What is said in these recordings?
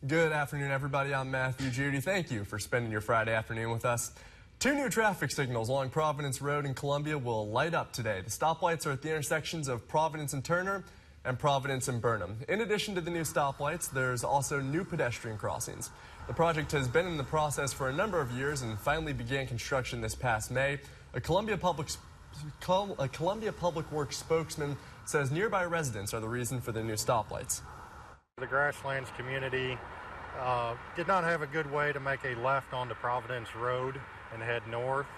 Good afternoon, everybody. I'm Matthew. Judy, thank you for spending your Friday afternoon with us. Two new traffic signals along Providence Road in Columbia will light up today. The stoplights are at the intersections of Providence and Turner and Providence and Burnham. In addition to the new stoplights, there's also new pedestrian crossings. The project has been in the process for a number of years and finally began construction this past May. A Columbia Public Works spokesman says nearby residents are the reason for the new stoplights. The Grasslands community did not have a good way to make a left onto Providence Road and head north,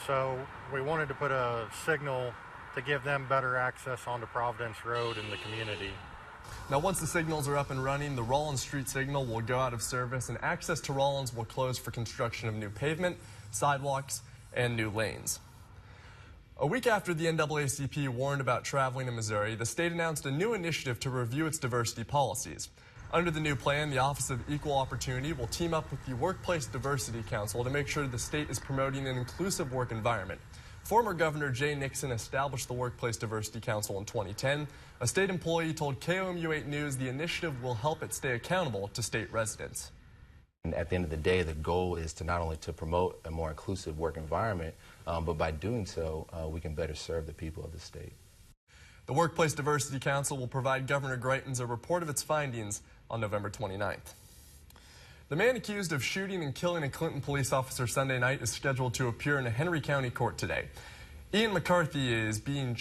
so we wanted to put a signal to give them better access onto Providence Road in the community. Now, once the signals are up and running, the Rollins Street signal will go out of service and access to Rollins will close for construction of new pavement, sidewalks, and new lanes. A week after the NAACP warned about traveling in Missouri, the state announced a new initiative to review its diversity policies. Under the new plan, the Office of Equal Opportunity will team up with the Workplace Diversity Council to make sure the state is promoting an inclusive work environment. Former Governor Jay Nixon established the Workplace Diversity Council in 2010. A state employee told KOMU 8 News the initiative will help it stay accountable to state residents. And at the end of the day, the goal is to not only to promote a more inclusive work environment, but by doing so, we can better serve the people of the state. The Workplace Diversity Council will provide Governor Greitens a report of its findings on November 29th. The man accused of shooting and killing a Clinton police officer Sunday night is scheduled to appear in a Henry County court today. Ian McCarthy is being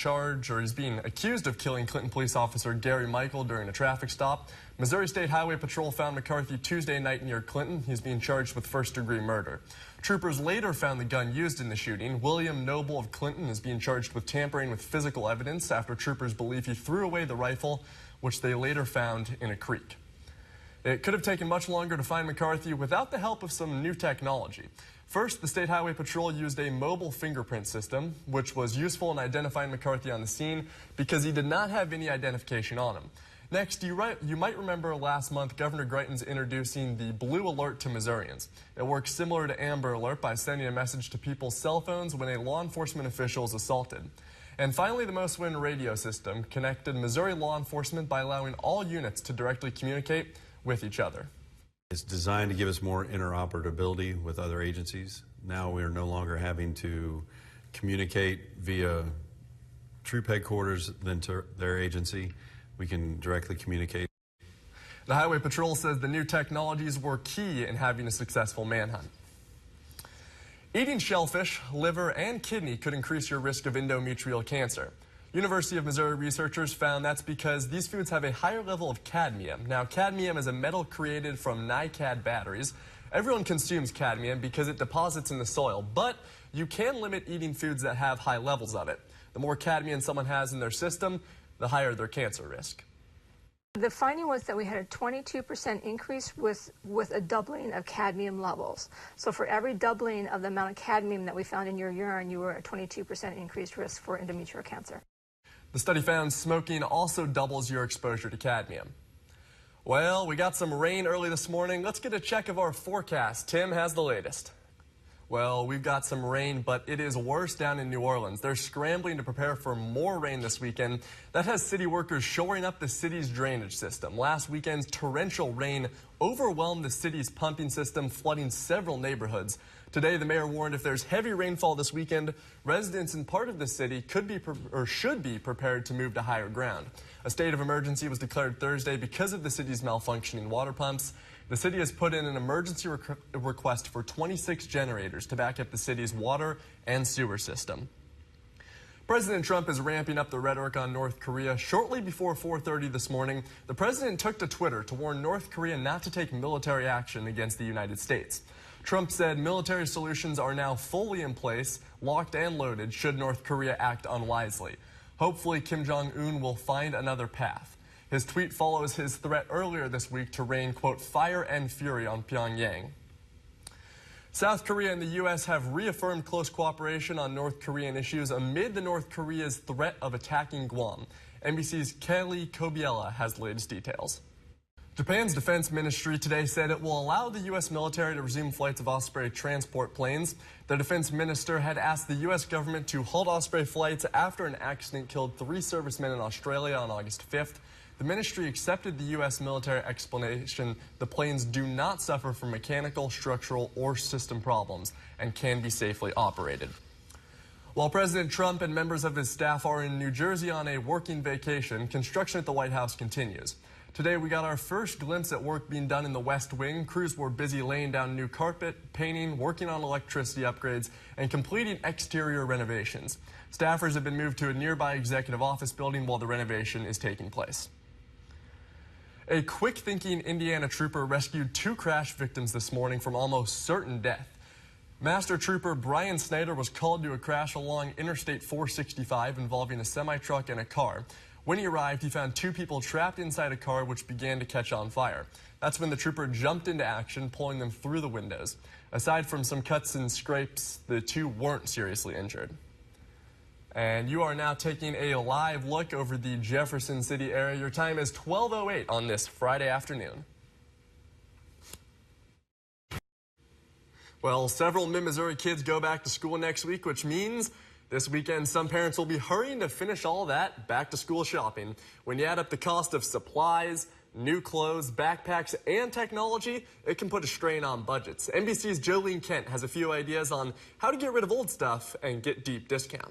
accused of killing Clinton police officer Gary Michael during a traffic stop. Missouri State Highway Patrol found McCarthy Tuesday night near Clinton. He's being charged with first-degree murder. Troopers later found the gun used in the shooting. William Noble of Clinton is being charged with tampering with physical evidence after troopers believe he threw away the rifle, which they later found in a creek. It could have taken much longer to find McCarthy without the help of some new technology. First, the State Highway Patrol used a mobile fingerprint system, which was useful in identifying McCarthy on the scene because he did not have any identification on him. Next, you might remember last month Governor Greitens introducing the Blue Alert to Missourians. It works similar to Amber Alert by sending a message to people's cell phones when a law enforcement official is assaulted. And finally, the Most Win radio system connected Missouri law enforcement by allowing all units to directly communicate with each other. It's designed to give us more interoperability with other agencies. Now we are no longer having to communicate via troop headquarters than to their agency. We can directly communicate. The Highway Patrol says the new technologies were key in having a successful manhunt. Eating shellfish, liver, and kidney could increase your risk of endometrial cancer. University of Missouri researchers found that's because these foods have a higher level of cadmium. Now, cadmium is a metal created from NiCad batteries. Everyone consumes cadmium because it deposits in the soil, but you can limit eating foods that have high levels of it. The more cadmium someone has in their system, the higher their cancer risk. The finding was that we had a 22% increase with a doubling of cadmium levels. So for every doubling of the amount of cadmium that we found in your urine, you were at 22% increased risk for endometrial cancer. The study found smoking also doubles your exposure to cadmium. Well, we got some rain early this morning. Let's get a check of our forecast. Tim has the latest. Well, we've got some rain, but it is worse down in New Orleans. They're scrambling to prepare for more rain this weekend. That has city workers shoring up the city's drainage system. Last weekend's torrential rain overwhelmed the city's pumping system, flooding several neighborhoods. Today, the mayor warned if there's heavy rainfall this weekend, residents in part of the city should be prepared to move to higher ground. A state of emergency was declared Thursday because of the city's malfunctioning water pumps. The city has put in an emergency request for 26 generators to back up the city's water and sewer system. President Trump is ramping up the rhetoric on North Korea. Shortly before 4:30 this morning, the president took to Twitter to warn North Korea not to take military action against the United States. Trump said military solutions are now fully in place, locked and loaded, should North Korea act unwisely. Hopefully, Kim Jong-un will find another path. His tweet follows his threat earlier this week to rain, quote, fire and fury on Pyongyang. South Korea and the U.S. have reaffirmed close cooperation on North Korean issues amid the North Korea's threat of attacking Guam. NBC's Kelly Kobiela has the latest details. Japan's defense ministry today said it will allow the U.S. military to resume flights of Osprey transport planes. The defense minister had asked the U.S. government to halt Osprey flights after an accident killed 3 servicemen in Australia on August 5th. the ministry accepted the U.S. military explanation the planes do not suffer from mechanical, structural, or system problems and can be safely operated. While President Trump and members of his staff are in New Jersey on a working vacation, construction at the White House continues. Today, we got our first glimpse at work being done in the West Wing. Crews were busy laying down new carpet, painting, working on electricity upgrades, and completing exterior renovations. Staffers have been moved to a nearby executive office building while the renovation is taking place. A quick-thinking Indiana trooper rescued 2 crash victims this morning from almost certain death. Master Trooper Brian Snyder was called to a crash along Interstate 465 involving a semi-truck and a car. When he arrived, he found 2 people trapped inside a car which began to catch on fire. That's when the trooper jumped into action, pulling them through the windows. Aside from some cuts and scrapes, the 2 weren't seriously injured. And you are now taking a live look over the Jefferson City area. Your time is 12:08 on this Friday afternoon. Well, several Mid-Missouri kids go back to school next week, which means this weekend some parents will be hurrying to finish all that back-to-school shopping. When you add up the cost of supplies, new clothes, backpacks, and technology, it can put a strain on budgets. NBC's Jolene Kent has a few ideas on how to get rid of old stuff and get deep discounts.